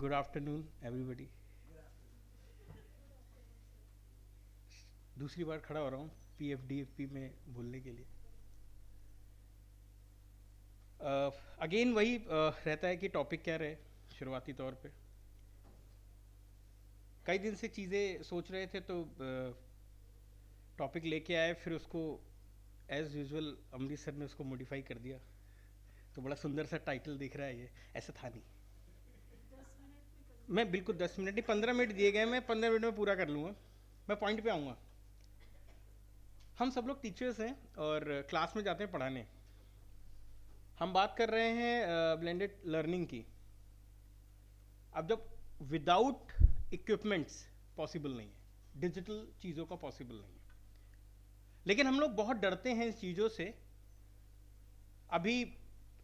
Good afternoon, everybody. दूसरी बार खड़ा हो रहा हूँ PFDFP में बोलने के लिए. अगेन वही रहता है कि टॉपिक क्या रहे शुरुआती तौर पे. कई दिन से चीज़ें सोच रहे थे तो टॉपिक लेके आए, फिर उसको एज यूजुअल अमरीश सर ने उसको मॉडिफाई कर दिया. तो बड़ा सुंदर सा टाइटल दिख रहा है ये, ऐसा था नहीं. मैं बिल्कुल 10 मिनट नहीं, 15 मिनट दिए गए, मैं 15 मिनट में पूरा कर लूँगा. मैं पॉइंट पे आऊँगा. हम सब लोग टीचर्स हैं और क्लास में जाते हैं पढ़ाने. हम बात कर रहे हैं ब्लेंडेड लर्निंग की. अब जब विदाउट इक्विपमेंट्स पॉसिबल नहीं है, डिजिटल चीज़ों का पॉसिबल नहीं है, लेकिन हम लोग बहुत डरते हैं इस चीज़ों से. अभी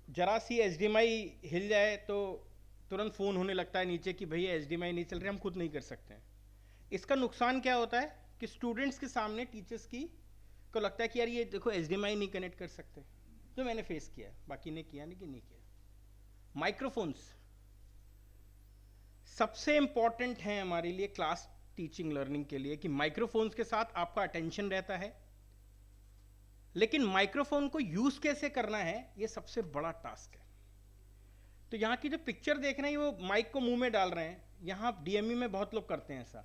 जरा सी HDMI हिल जाए तो तुरंत फ़ोन होने लगता है नीचे कि भैया HDMI नहीं चल रही, हम खुद नहीं कर सकते हैं. इसका नुकसान क्या होता है कि स्टूडेंट्स के सामने टीचर्स की को लगता है कि यार ये देखो HDMI नहीं कनेक्ट कर सकते, जो मैंने फेस किया है, बाकी ने किया नहीं कि नहीं किया. माइक्रोफोन्स सबसे इंपॉर्टेंट है हमारे लिए क्लास टीचिंग लर्निंग के लिए, कि माइक्रोफोन्स के साथ आपका अटेंशन रहता है, लेकिन माइक्रोफोन को यूज कैसे करना है ये सबसे बड़ा टास्क है. तो यहाँ की जो पिक्चर देख रहे हैं वो माइक को मुंह में डाल रहे हैं. यहाँ DME में बहुत लोग करते हैं ऐसा,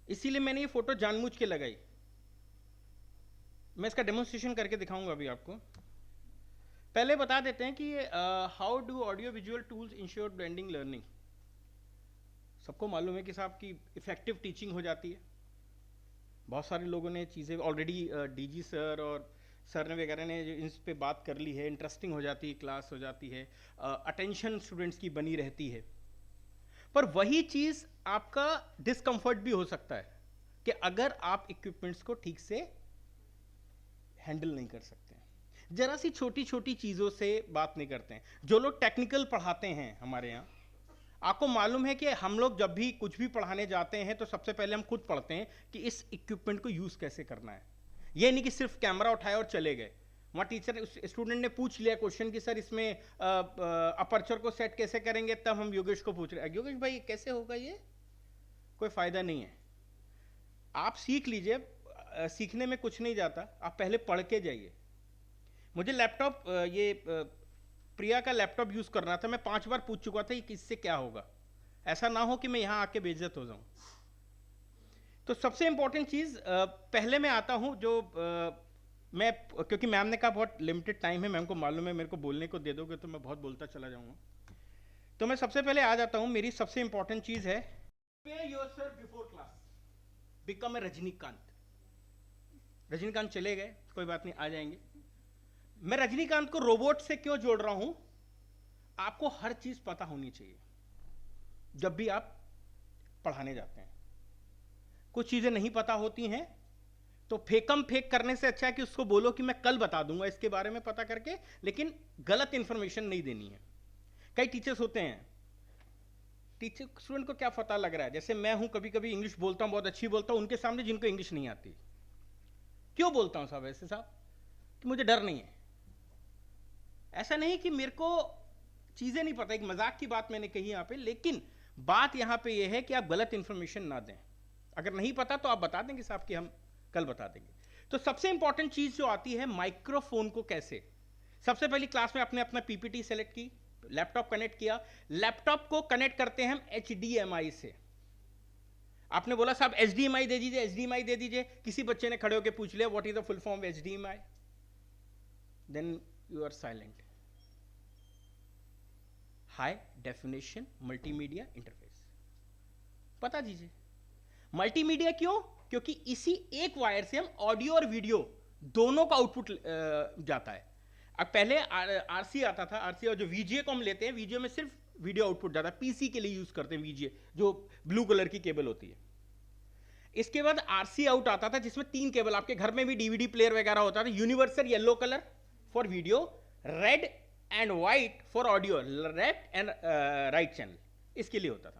इसीलिए मैंने ये फोटो जानबूझ के लगाई. मैं इसका डेमोन्स्ट्रेशन करके दिखाऊंगा अभी आपको. पहले बता देते हैं कि how do audio visual tools ensure blending learning. सबको मालूम है कि साहब की इफेक्टिव टीचिंग हो जाती है. बहुत सारे लोगों ने चीज़ें ऑलरेडी DG सर और सर ने वगैरह ने इस पे बात कर ली है. इंटरेस्टिंग हो जाती है, क्लास हो जाती है, अटेंशन स्टूडेंट्स की बनी रहती है. पर वही चीज़ आपका डिस्कम्फर्ट भी हो सकता है कि अगर आप इक्विपमेंट्स को ठीक से हैंडल नहीं कर सकते हैं. जरा सी छोटी छोटी चीज़ों से बात नहीं करते हैं. जो लोग टेक्निकल पढ़ाते हैं हमारे यहाँ, आपको मालूम है कि हम लोग जब भी कुछ भी पढ़ाने जाते हैं तो सबसे पहले हम खुद पढ़ते हैं कि इस इक्विपमेंट को यूज़ कैसे करना है. ये नहीं कि सिर्फ कैमरा उठाए और चले गए. वहाँ टीचर स्टूडेंट ने पूछ लिया क्वेश्चन कि सर इसमें अपर्चर को सेट कैसे करेंगे, तब हम योगेश को पूछ रहे हैं योगेश भाई कैसे होगा ये. कोई फ़ायदा नहीं है. आप सीख लीजिए, सीखने में कुछ नहीं जाता, आप पहले पढ़ के जाइए. मुझे लैपटॉप ये प्रिया का लैपटॉप यूज़ करना था. मैं 5 बार पूछ चुका था कि इससे क्या होगा. ऐसा ना हो कि मैं यहाँ आके बेइज्जत हो जाऊँ. तो सबसे इंपॉर्टेंट चीज़ पहले मैं आता हूँ जो मैं, क्योंकि मैम ने कहा बहुत लिमिटेड टाइम है, मैम को मालूम है मेरे को बोलने को दे दोगे तो मैं बहुत बोलता चला जाऊँगा. तो मैं सबसे पहले आ जाता हूँ. मेरी सबसे इंपॉर्टेंट चीज़ है prepare yourself before class, become a Rajinikanth. Rajinikanth चले गए, कोई बात नहीं, आ जाएंगे. मैं रजनीकांत को रोबोट से क्यों जोड़ रहा हूं. आपको हर चीज पता होनी चाहिए जब भी आप पढ़ाने जाते हैं. कुछ चीजें नहीं पता होती हैं तो फेकम फेक करने से अच्छा है कि उसको बोलो कि मैं कल बता दूंगा इसके बारे में पता करके, लेकिन गलत इंफॉर्मेशन नहीं देनी है. कई टीचर्स होते हैं, टीचर स्टूडेंट को क्या पता लग रहा है. जैसे मैं हूं, कभी कभी इंग्लिश बोलता हूं, बहुत अच्छी बोलता हूं उनके सामने जिनको इंग्लिश नहीं आती. क्यों बोलता हूं साहब ऐसे साहब, कि मुझे डर नहीं है. ऐसा नहीं कि मेरे को चीज़ें नहीं पता, एक मजाक की बात मैंने कही यहाँ पे, लेकिन बात यहाँ पे ये है कि आप गलत इंफॉर्मेशन ना दें. अगर नहीं पता तो आप बता देंगे साहब कि हम कल बता देंगे. तो सबसे इंपॉर्टेंट चीज़ जो आती है माइक्रोफोन को कैसे. सबसे पहली क्लास में आपने अपना PPT सेलेक्ट की, लैपटॉप कनेक्ट किया. लैपटॉप को कनेक्ट करते हैं हम HDMI से. आपने बोला साहब HDMI दे दीजिए, HDMI दे दीजिए. किसी बच्चे ने खड़े होकर पूछ लिया what is the full form HDMI, then you are silent. High definition multimedia interface. बता दीजिए मल्टीमीडिया क्यों, क्योंकि इसी एक वायर से हम ऑडियो और वीडियो दोनों का आउटपुट जाता है. अब पहले RC आता था, RC और जो VGA को हम लेते हैं, VGA में सिर्फ वीडियो आउटपुट जाता है. PC के लिए यूज करते हैं VGA, जो ब्लू कलर की केबल होती है. इसके बाद RC आउट आता था जिसमें 3 केबल, आपके घर में भी DVD प्लेयर वगैरह होता था. Universal yellow colour for video, red and white for audio, left and right channel, इसके लिए होता था.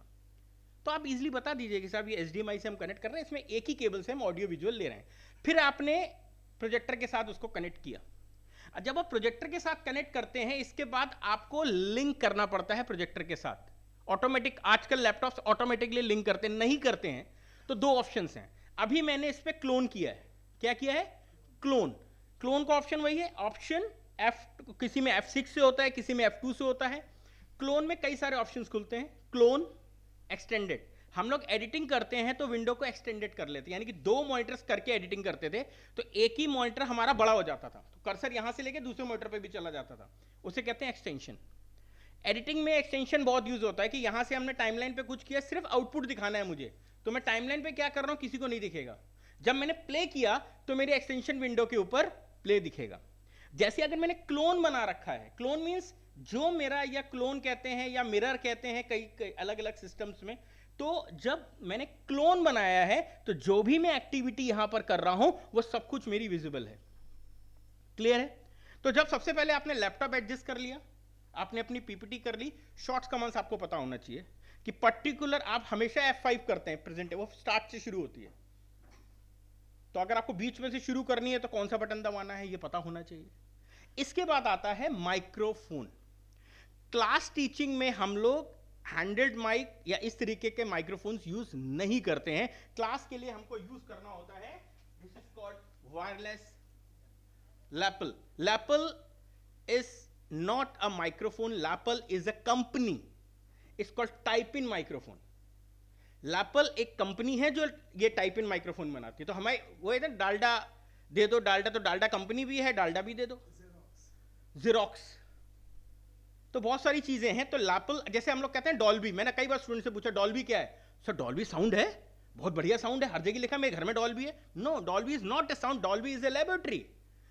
तो आप इजीली बता दीजिए कि साहब ये HDMI से हम कनेक्ट कर रहे हैं, इसमें एक ही केबल से हम ऑडियो विजुअल ले रहे हैं. फिर आपने प्रोजेक्टर के साथ उसको कनेक्ट किया. जब आप प्रोजेक्टर के साथ कनेक्ट करते हैं, इसके बाद आपको लिंक करना पड़ता है प्रोजेक्टर के साथ. ऑटोमेटिक, आजकल लैपटॉप्स ऑटोमेटिकली लिंक करते हैं, नहीं करते हैं तो दो ऑप्शंस हैं। अभी मैंने इस पे क्लोन किया है। क्या किया है? क्लोन। क्लोन का ऑप्शन वही है, ऑप्शन F, किसी में F6 से होता है, किसी में F2 से होता है। क्लोन में कई सारे ऑप्शंस खुलते हैं। क्लोन, एक्सटेंडेड, हम लोग एडिटिंग करते हैं तो विंडो को एक्सटेंडेड कर लेते हैं, यानी कि दो मॉनिटर्स करके एडिटिंग करते थे तो एक ही मॉनिटर हमारा बड़ा हो जाता था, तो कर्सर यहां से लेके दूसरे मॉनिटर पे भी चला जाता था, उसे कहते हैं एक्सटेंशन। एडिटिंग में एक्सटेंशन बहुत यूज होता है कि यहां से हमने टाइमलाइन पे कुछ किया, सिर्फ आउटपुट दिखाना है मुझे, तो मैं टाइमलाइन पे क्या कर रहा हूं किसी को नहीं दिखेगा। जब मैंने प्ले किया तो मेरे एक्सटेंशन विंडो के ऊपर प्ले दिखेगा। जैसे अगर मैंने क्लोन बना रखा है, क्लोन मींस जो मेरा, या क्लोन कहते हैं या मिरर कहते हैं कई अलग अलग सिस्टम्स में, तो जब मैंने क्लोन बनाया है तो जो भी मैं एक्टिविटी यहां पर कर रहा हूं वो सब कुछ मेरी विजिबल है। क्लियर है? तो जब सबसे पहले आपने लैपटॉप एडजस्ट कर लिया, आपने अपनी पीपीटी कर ली, शॉर्ट्स कमांड्स आपको पता होना चाहिए कि पर्टिकुलर आप हमेशा F5 करते हैं, प्रेजेंट वो स्टार्ट से शुरू होती है, तो अगर आपको बीच में से शुरू करनी है तो कौन सा बटन दबाना है ये पता होना चाहिए। इसके बाद आता है माइक्रोफोन। क्लास टीचिंग में हम लोग हैंडल्ड माइक या इस तरीके के माइक्रोफोन्स यूज नहीं करते हैं। क्लास के लिए हमको यूज करना होता है, this is called wireless lapel. Lapel is not a microphone, lapel is a company, it's called type in microphone. Lapel एक कंपनी है जो ये टाइप इन माइक्रोफोन बनाती है। तो हमारे वो है ना, डालडा दे दो डालडा, तो डालडा कंपनी भी है, डालडा भी दे दो, ज़ेरॉक्स। तो बहुत सारी चीजें हैं। तो लैपल, जैसे हम लोग कहते हैं डॉल्बी, मैंने कई बार स्टूडेंट से पूछा डॉल्बी क्या है, सर डॉल्बी साउंड है, बहुत बढ़िया साउंड है, हर जगह लिखा मेरे घर में डॉल्बी है। No, Dolby is not a sound, Dolby is a laboratory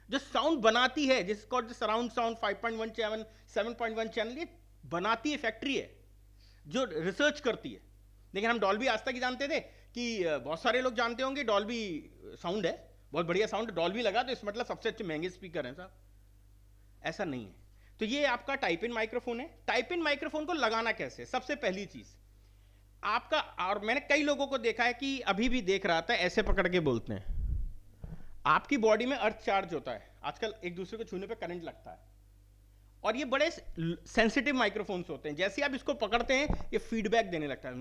जो साउंड बनाती है, जिसको सराउंड साउंड 5.1 चैनल, 7.1 चैनल, ये बनाती है, फैक्ट्री है जो रिसर्च करती है। लेकिन हम डॉल्बी आज तक ही जानते थे कि बहुत सारे लोग जानते होंगे डॉल्बी साउंड है, बहुत बढ़िया साउंड, डॉल्बी लगा तो इस मतलब सबसे अच्छे महंगे स्पीकर हैं साहब, ऐसा नहीं है। तो ये आपका टाइप इन माइक्रोफोन है। टाइप इन माइक्रोफोन को लगाना कैसे? सबसे पहली चीज आपका, और मैंने कई लोगों को देखा है कि अभी भी देख रहा था, ऐसे पकड़ के बोलते हैं। आपकी बॉडी में अर्थ चार्ज होता है, आजकल एक दूसरे को छूने पे करंट लगता है, और ये बड़े सेंसिटिव माइक्रोफोन्स होते हैं। जैसे आप इसको पकड़ते हैं ये फीडबैक देने लगता है।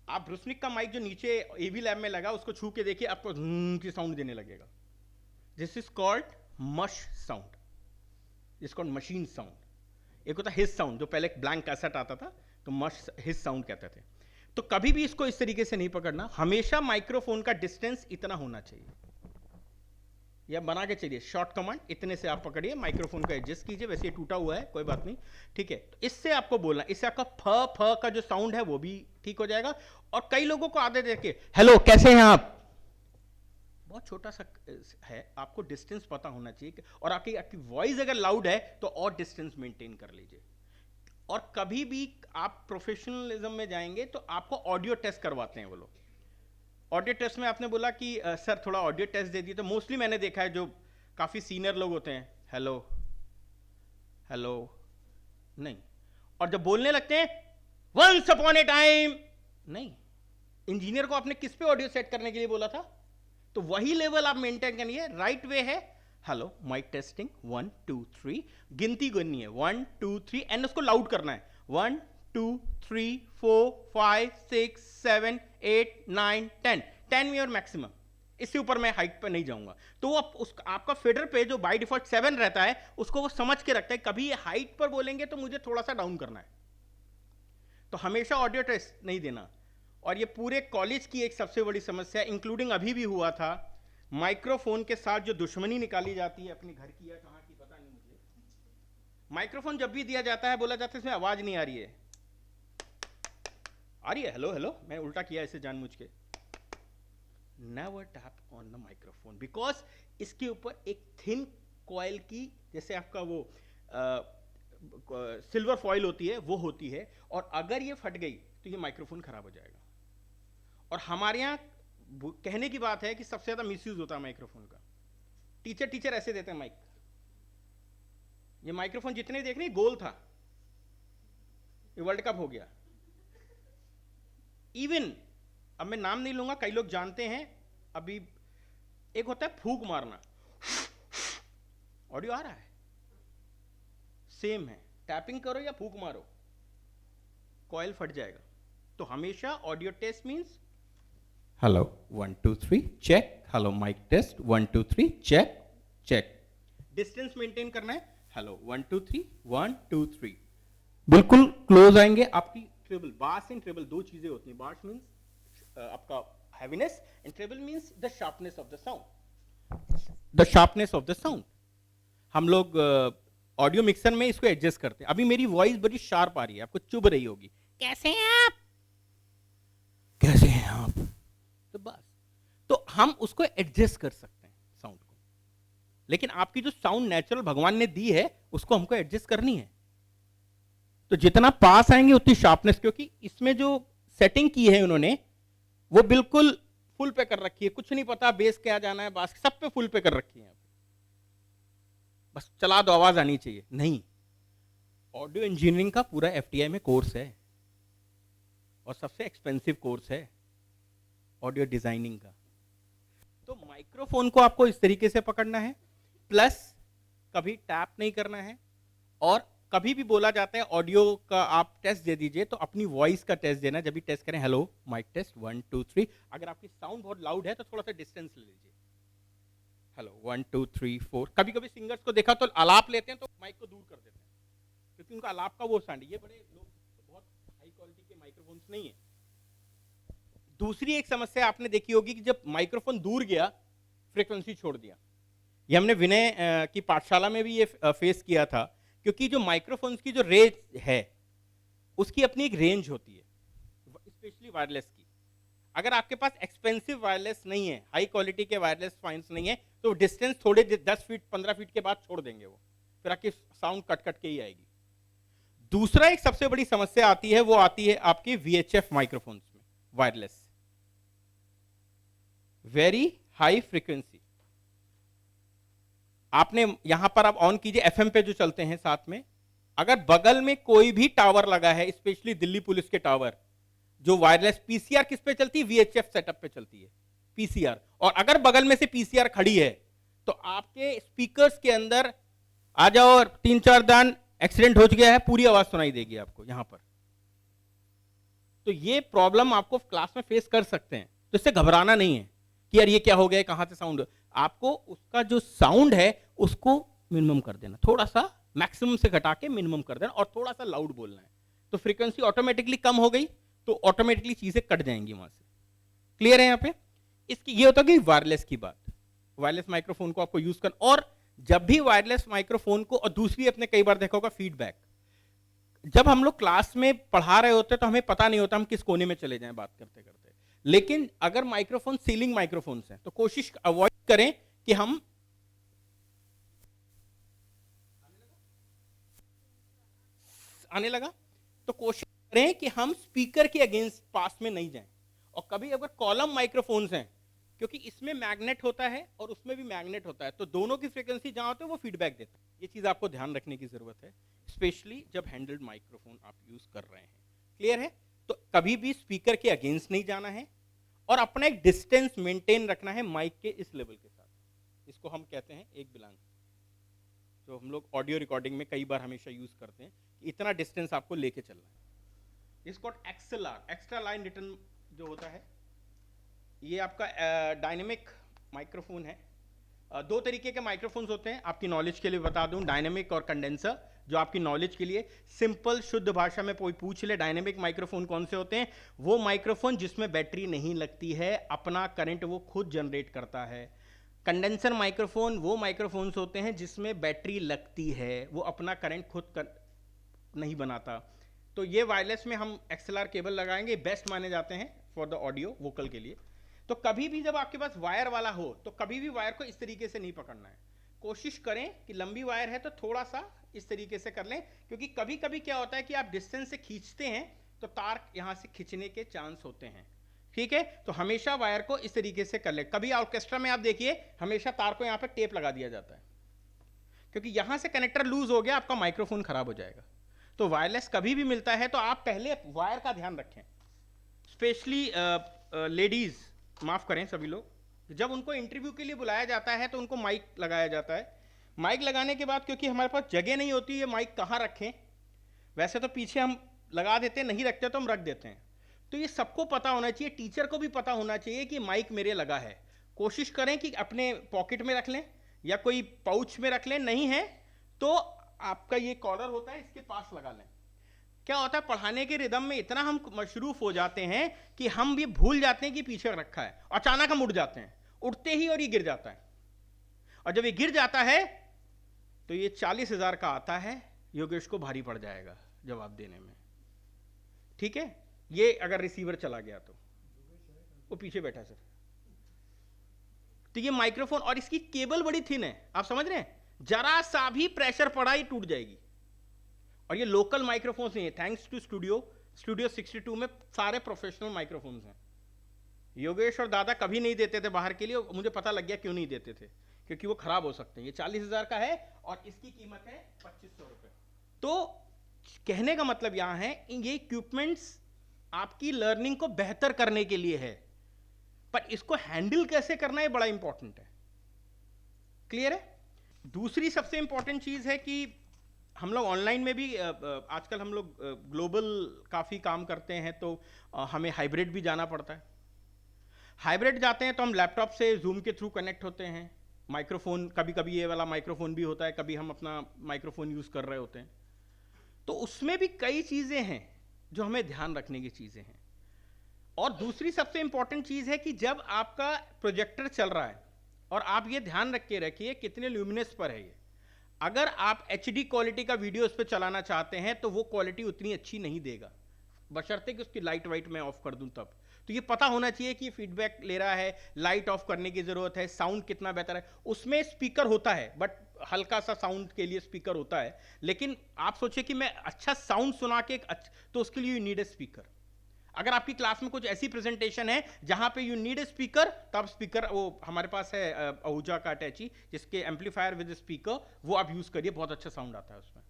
आप ब्रूसनिक का माइक जो नीचे एवी लैब में लगा उसको छू के देखिए, आपको की साउंड देने लगेगा। दिस इज कॉल्ड मश sound, this called machine sound. एक होता है हिस साउंड, जो पहले ब्लैंक कैसेट आता था तो मश हिस साउंड कहते थे। तो कभी भी इसको इस तरीके से नहीं पकड़ना, हमेशा माइक्रोफोन का डिस्टेंस इतना होना चाहिए, या बना के चलिए शॉर्ट कमांड, इतने से आप पकड़िए, माइक्रोफोन को एडजस्ट कीजिए। वैसे ये टूटा हुआ है, कोई बात नहीं, ठीक है। तो इससे आपको बोलना, इससे आपका फ फ का जो साउंड है वो भी ठीक हो जाएगा। और कई लोगों को आदत देखिए, हेलो कैसे हैं आप, बहुत छोटा सा है, आपको डिस्टेंस पता होना चाहिए। और आपकी वॉइस अगर लाउड है तो और डिस्टेंस मेंटेन कर लीजिए। और कभी भी आप प्रोफेशनलिज्म में जाएंगे तो आपको ऑडियो टेस्ट करवाते हैं वो लोग। ऑडियो टेस्ट में आपने बोला कि सर थोड़ा ऑडियो टेस्ट दे दिए, तो मोस्टली मैंने देखा है जो काफ़ी सीनियर लोग होते हैं, हेलो हेलो नहीं, और जब बोलने लगते हैं वंस अपॉन ए टाइम नहीं। इंजीनियर को आपने किस पे ऑडियो सेट करने के लिए बोला था? तो वही लेवल आप मेंटेन करिए। राइट वे है हेलो माइक टेस्टिंग 1 2 3, गिनती करनी है 1 2 3, एंड उसको लाउड करना है 1 2 3 4 5 6 7 8 9 10, 10 योर मैक्सिमम, इससे ऊपर मैं हाइट पर नहीं जाऊंगा। तो वो आपका फेडर पे जो बाय डिफॉल्ट 7 रहता है उसको वो समझ के रखता है, कभी ये हाइट पर बोलेंगे तो मुझे थोड़ा सा डाउन करना है। तो हमेशा ऑडियो टेस्ट नहीं देना। और ये पूरे कॉलेज की एक सबसे बड़ी समस्या, इंक्लूडिंग अभी भी हुआ था, माइक्रोफोन के साथ जो दुश्मनी निकाली जाती है, अपने घर की या कहाँ की पता नहीं मुझे। माइक्रोफोन जब भी दिया जाता है बोला जाता है इसमें आवाज नहीं आ रही है, आ रही है हेलो हेलो, मैं उल्टा किया इसे जानबूझ के। Never tap on the microphone, because इसके ऊपर एक थिन कॉइल की, जैसे आपका वो सिल्वर फॉइल होती है वो होती है, और अगर ये फट गई तो ये माइक्रोफोन खराब हो जाएगा। और हमारे यहाँ कहने की बात है कि सबसे ज्यादा मिसयूज होता है माइक्रोफोन का। टीचर ऐसे देते हैं माइक, ये माइक्रोफोन जितने देख रहे गोल था, ये वर्ल्ड कप हो गया। इवन अब मैं नाम नहीं लूंगा, कई लोग जानते हैं, अभी एक होता है फूंक मारना, ऑडियो आ रहा है, सेम है, टैपिंग करो या फूंक मारो, कॉइल फट जाएगा। तो हमेशा audio test means hello 1 2 3 check, hello mike test 1 2 3 check check. Distance maintain करना है, हेलो 1 2 3 1 2 3, बिल्कुल क्लोज आएंगे। आपकी ट्रेबल, बास एंड ट्रेबल दो चीजें होती हैं। बास मीन्स आपका heaviness and treble means the sharpness of the sound, the sharpness of the sound. हम लोग ऑडियो मिक्सर में इसको एडजस्ट करते हैं। अभी मेरी वॉइस बड़ी शार्प आ रही है, आपको चुभ रही होगी, कैसे हैं आप, कैसे हैं आप, तो बस, तो हम उसको एडजस्ट कर सकते हैं साउंड को। लेकिन आपकी जो साउंड नेचुरल भगवान ने दी है उसको हमको एडजस्ट करनी है। तो जितना पास आएंगे उतनी शार्पनेस, क्योंकि इसमें जो सेटिंग की है उन्होंने वो बिल्कुल फुल पे कर रखी है। कुछ नहीं पता बेस क्या जाना है, बास सब पे फुल पे कर रखी है। बस चला दो, आवाज आनी चाहिए, नहीं। ऑडियो इंजीनियरिंग का पूरा एफटीआई में कोर्स है और सबसे एक्सपेंसिव कोर्स है ऑडियो डिजाइनिंग का। तो माइक्रोफोन को आपको इस तरीके से पकड़ना है, प्लस कभी टैप नहीं करना है। और कभी भी बोला जाता है ऑडियो का आप टेस्ट दे दीजिए, तो अपनी वॉइस का टेस्ट देना। जब भी टेस्ट करें, हेलो माइक टेस्ट 1 2 3, अगर आपकी साउंड बहुत लाउड है तो थोड़ा सा डिस्टेंस ले लीजिए, हेलो 1 2 3 4। कभी कभी सिंगर्स को देखा तो आलाप लेते हैं तो माइक को दूर कर देते हैं, क्योंकि उनका आलाप का वो साउंड, ये बड़े लोग बहुत हाई क्वालिटी के माइक्रोफोन्स नहीं है। दूसरी एक समस्या आपने देखी होगी कि जब माइक्रोफोन दूर गया, फ्रीक्वेंसी छोड़ दिया। ये हमने विनय की पाठशाला में भी ये फेस किया था, क्योंकि जो माइक्रोफोन्स की जो रेंज है उसकी अपनी एक रेंज होती है, स्पेशली वायरलेस की। अगर आपके पास एक्सपेंसिव वायरलेस नहीं है, हाई क्वालिटी के वायरलेस फाइन्स नहीं है, तो डिस्टेंस थोड़े 10 फीट 15 फीट के बाद छोड़ देंगे वो, फिर आपकी साउंड कट कट के ही आएगी। दूसरा एक सबसे बड़ी समस्या आती है, वो आती है आपकी VHF माइक्रोफोन्स में, वायरलेस वेरी हाई फ्रीक्वेंसी। आपने यहां पर आप ऑन कीजिए, FM पे जो चलते हैं साथ में, अगर बगल में कोई भी टावर लगा है, स्पेशली दिल्ली पुलिस के टावर, जो वायरलेस पीसीआर किस पे चलती है, VHF सेटअप पे चलती है पीसीआर, और अगर बगल में से पीसीआर खड़ी है तो आपके स्पीकर्स के अंदर आ जाओ और 3-4 दान एक्सीडेंट हो गया है, पूरी आवाज सुनाई देगी आपको यहां पर। तो ये प्रॉब्लम आपको क्लास में फेस कर सकते हैं, तो इससे घबराना नहीं है कि यार ये क्या हो गया, कहां से साउंड। आपको उसका जो साउंड है उसको मिनिमम कर देना, थोड़ा सा मैक्सिमम से घटा के मिनिमम कर देना, और थोड़ा सा लाउड बोलना है, तो फ्रीक्वेंसी ऑटोमेटिकली कम हो गई, तो ऑटोमेटिकली चीजें कट जाएंगी वहां से। क्लियर है यहाँ पे? इसकी ये होता है कि वायरलेस की बात, वायरलेस माइक्रोफोन को आपको यूज करना। और जब भी वायरलेस माइक्रोफोन को, और दूसरी अपने कई बार देखा होगा फीडबैक, जब हम लोग क्लास में पढ़ा रहे होते तो हमें पता नहीं होता हम किस कोने में चले जाएं बात करते करते। लेकिन अगर माइक्रोफोन सीलिंग माइक्रोफोन्स हैं तो कोशिश अवॉइड करें कि हम आने लगा तो कोशिश करें कि हम स्पीकर के अगेंस्ट पास में नहीं जाएं। और कभी अगर कॉलम माइक्रोफोन्स हैं, क्योंकि इसमें मैग्नेट होता है और उसमें भी मैग्नेट होता है, तो दोनों की फ्रीक्वेंसी जहां होती है वो फीडबैक देता है। ये चीज आपको ध्यान रखने की जरूरत है, स्पेशली जब हैंडल्ड माइक्रोफोन आप यूज कर रहे हैं। क्लियर है? तो कभी भी स्पीकर के अगेंस्ट नहीं जाना है और अपना एक डिस्टेंस मेंटेन रखना है माइक के इस लेवल के साथ। इसको हम कहते हैं एक बिलांस, जो हम लोग ऑडियो रिकॉर्डिंग में कई बार हमेशा यूज करते हैं कि इतना डिस्टेंस आपको लेके चलना है। इसको XLR, एक्स्ट्रा लाइन रिटर्न जो होता है, ये आपका डायनेमिक माइक्रोफोन है। दो तरीके के माइक्रोफोन्स होते हैं, आपकी नॉलेज के लिए बता दूं, डायनेमिक और कंडेंसर। जो आपकी नॉलेज के लिए सिंपल शुद्ध भाषा में कोई पूछ ले, डायनेमिक माइक्रोफोन कौन से होते हैं? वो माइक्रोफोन जिसमें बैटरी नहीं लगती है, अपना करंट वो खुद जनरेट करता है। कंडेंसर माइक्रोफोन वो माइक्रोफोन्स होते हैं जिसमें बैटरी लगती है, वो अपना करंट खुद नहीं बनाता। तो ये वायरलेस में हम XLR केबल लगाएंगे, बेस्ट माने जाते हैं फॉर द ऑडियो वोकल के लिए। तो कभी भी जब आपके पास वायर वाला हो तो कभी भी वायर को इस तरीके से नहीं पकड़ना है। कोशिश करें कि लंबी वायर है तो थोड़ा सा इस तरीके से कर लें, क्योंकि कभी कभी क्या होता है कि आप डिस्टेंस से खींचते हैं तो तार यहां से खींचने के चांस होते हैं। ठीक है, तो हमेशा वायर को इस तरीके से कर ले। कभी ऑर्केस्ट्रा में आप देखिए हमेशा तार को यहां पर टेप लगा दिया जाता है, क्योंकि यहां से कनेक्टर लूज हो गया, आपका माइक्रोफोन खराब हो जाएगा। तो वायरलेस कभी भी मिलता है तो आप पहले वायर का ध्यान रखें। स्पेशली लेडीज, माफ करें सभी लोग, जब उनको इंटरव्यू के लिए बुलाया जाता है तो उनको माइक लगाया जाता है। माइक लगाने के बाद क्योंकि हमारे पास जगह नहीं होती है माइक कहाँ रखें, वैसे तो पीछे हम लगा देते हैं, नहीं रखते तो हम रख देते हैं। तो ये सबको पता होना चाहिए, टीचर को भी पता होना चाहिए कि माइक मेरे लगा है। कोशिश करें कि अपने पॉकेट में रख लें या कोई पाउच में रख लें, नहीं है तो आपका ये कॉलर होता है इसके पास लगा लें। क्या होता है, पढ़ाने के रिदम में इतना हम मशरूफ हो जाते हैं कि हम भी भूल जाते हैं कि पीछे रखा है, अचानक हम उठ जाते हैं, उठते ही और ये गिर जाता है। और जब ये गिर जाता है तो ये 40,000 का आता है, योगेश को भारी पड़ जाएगा जवाब देने में। ठीक है, ये अगर रिसीवर चला गया तो वो पीछे बैठा सर। तो ये माइक्रोफोन और इसकी केबल बड़ी थिन है, आप समझ रहे हैं, जरा सा भी प्रेशर पड़ा ही टूट जाएगी। और ये लोकल माइक्रोफोन्स नहीं है, थैंक्स टू स्टूडियो 62 में सारे प्रोफेशनल माइक्रोफोन्स हैं। योगेश और दादा कभी नहीं देते थे बाहर के लिए, मुझे पता लग गया क्यों नहीं देते थे, क्योंकि वो खराब हो सकते हैं। ये 40,000 का है और इसकी कीमत है 2500 रुपए। तो कहने का मतलब यहां है, ये इक्विपमेंट्स आपकी लर्निंग को बेहतर करने के लिए है, पर इसको हैंडल कैसे करना है बड़ा इंपॉर्टेंट है। क्लियर है? दूसरी सबसे इंपॉर्टेंट चीज है कि हम लोग ऑनलाइन में भी आजकल हम लोग ग्लोबल काफ़ी काम करते हैं, तो हमें हाइब्रिड भी जाना पड़ता है। हाइब्रिड जाते हैं तो हम लैपटॉप से जूम के थ्रू कनेक्ट होते हैं। माइक्रोफोन, कभी कभी ये वाला माइक्रोफोन भी होता है, कभी हम अपना माइक्रोफोन यूज़ कर रहे होते हैं। तो उसमें भी कई चीज़ें हैं जो हमें ध्यान रखने की चीज़ें हैं। और दूसरी सबसे इंपॉर्टेंट चीज़ है कि जब आपका प्रोजेक्टर चल रहा है, और आप ये ध्यान रख के रखिए कितने ल्यूमिनस पर है ये। अगर आप HD क्वालिटी का वीडियो उस पर चलाना चाहते हैं तो वो क्वालिटी उतनी अच्छी नहीं देगा, बशर्ते कि उसकी लाइट वाइट मैं ऑफ कर दूं तब। तो ये पता होना चाहिए कि फीडबैक ले रहा है, लाइट ऑफ करने की ज़रूरत है, साउंड कितना बेहतर है। उसमें स्पीकर होता है, बट हल्का सा साउंड के लिए स्पीकर होता है, लेकिन आप सोचिए कि मैं अच्छा साउंड सुना के तो उसके लिए यू नीड ए स्पीकर। अगर आपकी क्लास में कुछ ऐसी प्रेजेंटेशन है जहां पे यू नीड ए स्पीकर, तब स्पीकर वो हमारे पास है आहूजा का अटैची, जिसके एम्पलीफायर विद स्पीकर, वो आप यूज करिए, बहुत अच्छा साउंड आता है उसमें।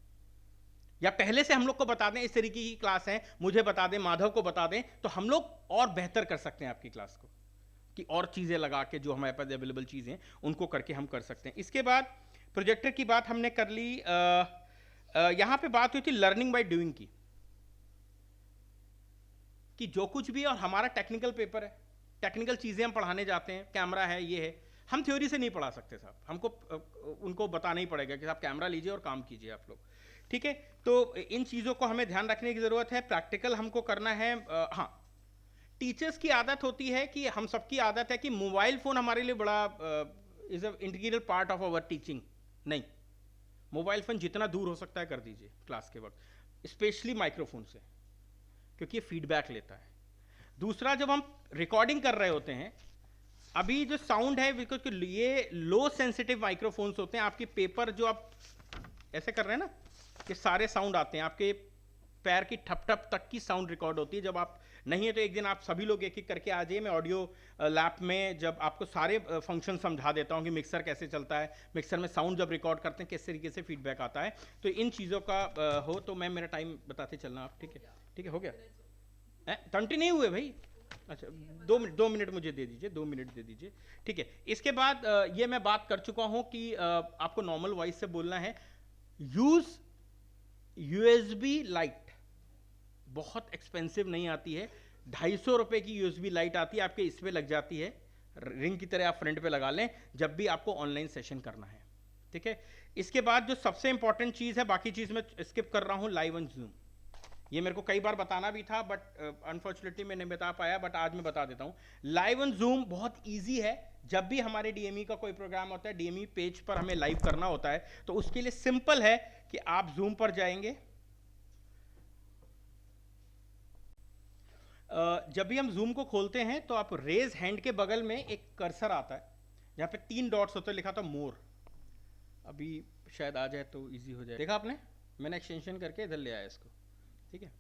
या पहले से हम लोग को बता दें इस तरीके की क्लास है, मुझे बता दें, माधव को बता दें, तो हम लोग और बेहतर कर सकते हैं आपकी क्लास को, कि और चीजें लगा के जो हमारे पास अवेलेबल चीजें उनको करके हम कर सकते हैं। इसके बाद प्रोजेक्टर की बात हमने कर ली। यहां पे बात हुई थी लर्निंग बाय डूइंग की, कि जो कुछ भी, और हमारा टेक्निकल पेपर है, टेक्निकल चीज़ें हम पढ़ाने जाते हैं, कैमरा है, ये है, हम थ्योरी से नहीं पढ़ा सकते साहब, हमको उनको बताना ही पड़ेगा कि साहब कैमरा लीजिए और काम कीजिए आप लोग। ठीक है, तो इन चीज़ों को हमें ध्यान रखने की ज़रूरत है। प्रैक्टिकल हमको करना है। हाँ, टीचर्स की आदत होती है कि हम सबकी आदत है कि मोबाइल फ़ोन हमारे लिए बड़ा is a integral part of our teaching. नहीं, मोबाइल फ़ोन जितना दूर हो सकता है कर दीजिए क्लास के वक्त, स्पेशली माइक्रोफोन से, क्योंकि ये फीडबैक लेता है। दूसरा, जब हम रिकॉर्डिंग कर रहे होते हैं, अभी जो साउंड है, बिकॉज ये लो सेंसिटिव माइक्रोफोन्स होते हैं, आपके पेपर जो आप ऐसे कर रहे हैं ना, कि सारे साउंड आते हैं, आपके पैर की ठप ठप तक की साउंड रिकॉर्ड होती है। जब आप नहीं है तो एक दिन आप सभी लोग एक एक करके आ जाइए, मैं ऑडियो लैब में जब आपको सारे फंक्शन समझा देता हूँ कि मिक्सर कैसे चलता है, मिक्सर में साउंड जब रिकॉर्ड करते हैं किस तरीके से फीडबैक आता है। तो इन चीज़ों का हो तो मैं मेरा टाइम बताते चलना आप। ठीक है, ठीक है, हो गया, 20 नहीं हुए भाई। अच्छा, 2 मिनट मुझे दे दीजिए, 2 मिनट दे दीजिए। ठीक है, इसके बाद ये मैं बात कर चुका हूँ कि आपको नॉर्मल वॉइस से बोलना है। यूज़ USB लाइट, बहुत एक्सपेंसिव नहीं आती है, 250 रुपये की USB लाइट आती है, आपके इस पे लग जाती है, रिंग की तरह आप फ्रंट पे लगा लें जब भी आपको ऑनलाइन सेशन करना है। ठीक है, इसके बाद जो सबसे इंपॉर्टेंट चीज़ है, बाकी चीज़ मैं स्किप कर रहा हूँ, लाइव ऑन जूम। ये मेरे को कई बार बताना भी था, बट अनफॉर्चुनेटली मैं नहीं बता पाया, बट आज मैं बता देता हूँ। लाइव ऑन जूम बहुत ईजी है। जब भी हमारे DME का कोई प्रोग्राम होता है, DME पेज पर हमें लाइव करना होता है, तो उसके लिए सिंपल है कि आप जूम पर जाएंगे। जब भी हम जूम को खोलते हैं तो आप रेज हैंड के बगल में एक कर्सर आता है, जहाँ पे 3 डॉट्स होते हैं, लिखा था मोर। अभी शायद आ जाए तो इजी हो जाए। देखा आपने, मैंने एक्सटेंशन करके इधर ले आया इसको। ठीक है,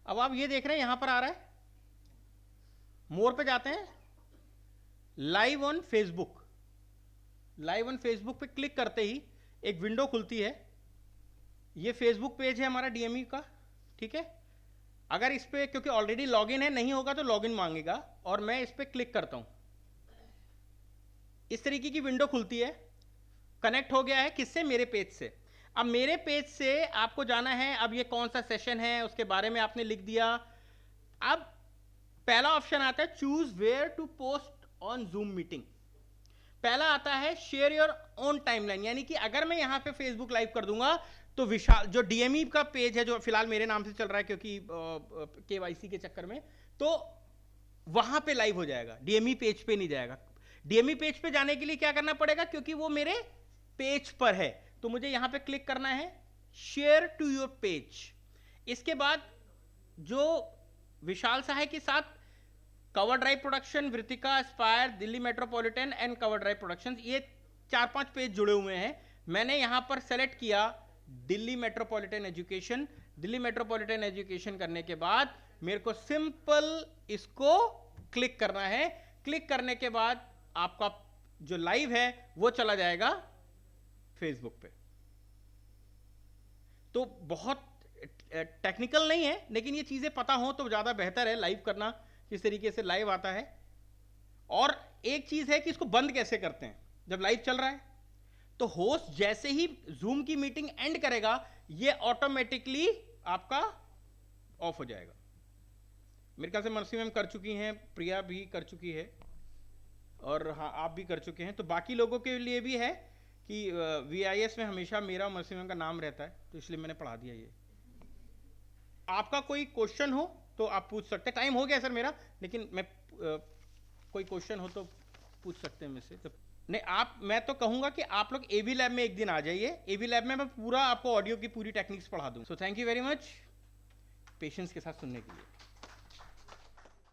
अब आप ये देख रहे हैं यहाँ पर आ रहा है, मोर पे जाते हैं, live on Facebook. Live on Facebook पे क्लिक करते ही एक विंडो खुलती है। ये फेसबुक पेज है हमारा DME का। ठीक है, अगर इस पे, क्योंकि ऑलरेडी लॉगिन है, नहीं होगा तो लॉगिन मांगेगा, और मैं इस पे क्लिक करता हूं, इस तरीके की विंडो खुलती है। कनेक्ट हो गया है किससे? मेरे पेज से। अब मेरे पेज से आपको जाना है, अब ये कौन सा सेशन है उसके बारे में आपने लिख दिया। अब पहला ऑप्शन आता है choose where to post on Zoom meeting. पहला आता है शेयर योर ओन टाइमलाइन, यानी कि अगर मैं यहां पे फेसबुक लाइव कर दूंगा तो विशाल जो डीएमई का पेज है जो फिलहाल मेरे नाम से चल रहा है क्योंकि केवाईसी के चक्कर में, तो वहां पे लाइव हो जाएगा, डीएमई पेज पे नहीं जाएगा। डीएमई पेज पे जाने के लिए क्या करना पड़ेगा, क्योंकि वो मेरे पेज पर है, तो मुझे यहां पे क्लिक करना है शेयर टू योर पेज। इसके बाद जो विशाल सहाय के साथ cover drive production, Vritika, aspire, Delhi metropolitan and cover drive production, ये 4-5 पेज जुड़े हुए हैं। मैंने यहां पर सेलेक्ट किया Delhi metropolitan education. Delhi metropolitan education करने के बाद मेरे को सिंपल इसको क्लिक करना है। क्लिक करने के बाद आपका जो लाइव है वो चला जाएगा फेसबुक पे। तो बहुत टेक्निकल नहीं है, लेकिन ये चीजें पता हो तो ज्यादा बेहतर है लाइव करना, किस तरीके से लाइव आता है। और एक चीज है कि इसको बंद कैसे करते हैं। जब लाइव चल रहा है तो होस्ट जैसे ही जूम की मीटिंग एंड करेगा ये ऑटोमेटिकली आपका ऑफ हो जाएगा। मेरे ख्याल से मनसी मैम कर चुकी हैं, प्रिया भी कर चुकी है, और हाँ आप भी कर चुके हैं। तो बाकी लोगों के लिए भी है कि VIS में हमेशा मेरा और मनसी मैम का नाम रहता है, तो इसलिए मैंने पढ़ा दिया ये। आपका कोई क्वेश्चन हो तो आप पूछ सकते हैं। टाइम हो गया सर मेरा, लेकिन मैं कोई क्वेश्चन हो तो पूछ सकते हैं मुझसे। तो नहीं आप, मैं तो कहूंगा कि आप लोग AV लैब में एक दिन आ जाइए। AV लैब में मैं पूरा आपको ऑडियो की पूरी टेक्निक्स पढ़ा दूँ। So thank you very much patience के साथ सुनने के लिए।